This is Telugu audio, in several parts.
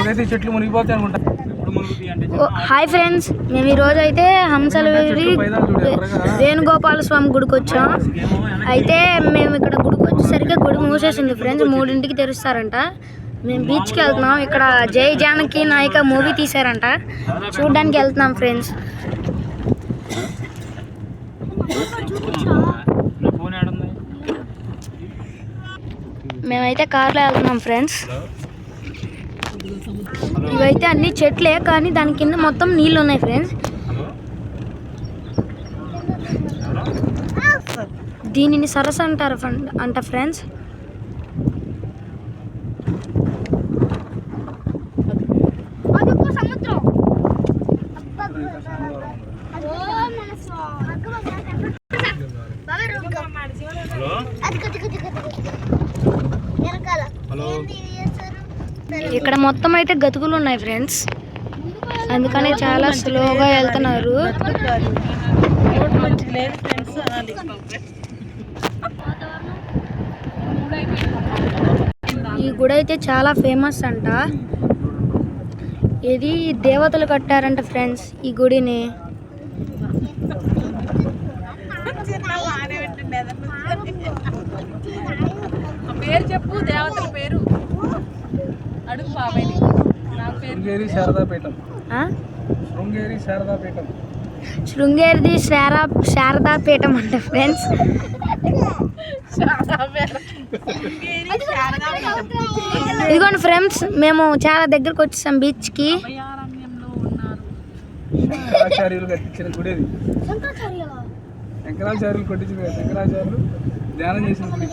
ఇప్పుడైతే చెట్లు మునిగిపోతాయి అనుకుంటా. హాయ్ ఫ్రెండ్స్, మేము ఈరోజు అయితే హంసలవేరి వేణుగోపాల స్వామి గుడికి వచ్చాం. అయితే మేము ఇక్కడ గుడికి వచ్చేసరికి గుడి మూసేసింది ఫ్రెండ్స్. 3ంటికి తెరుస్తారంట. మేము బీచ్కి వెళ్తున్నాం. ఇక్కడ జై జానకి నాయక మూవీ తీసారంట, చూడడానికి వెళ్తున్నాం ఫ్రెండ్స్. మేమైతే కార్లో వెళ్తున్నాం ఫ్రెండ్స్. ఇవైతే అన్ని చెట్లే, కానీ దాని కింద మొత్తం నీళ్ళు ఉన్నాయి ఫ్రెండ్స్. దీనిని సరస్సు అంటారు అంట ఫ్రెండ్స్. ఇక్కడ మొత్తం అయితే గతుకులు ఉన్నాయి ఫ్రెండ్స్, అందుకనే చాలా స్లోగా వెళ్తున్నారు. ఈ గుడి అయితే చాలా ఫేమస్ అంట. ఇది దేవతలు కట్టారంట ఫ్రెండ్స్ ఈ గుడిని. పేరు చెప్పు, దేవతల పేరు అడుగు బాబాయ్. శృంగేరి శారదాపీఠం. శృంగేరిది శారదాపీఠం అంట ఫ్రెండ్స్. ఇదిగోండి ఫ్రెండ్స్, మేము చాలా దగ్గరకు వచ్చేసాం బీచ్కి. శంకరాచార్యులు కట్టించిన గుడి ఇది. శంకరాచార్యులు కొట్టించిన, శంకరాచార్యులు ధ్యానం చేసిన గుడి.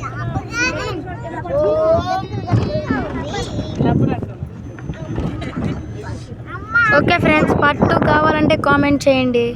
ఓకే ఫ్రెండ్స్, పార్ట్ 2 కావాలంటే కామెంట్ చేయండి.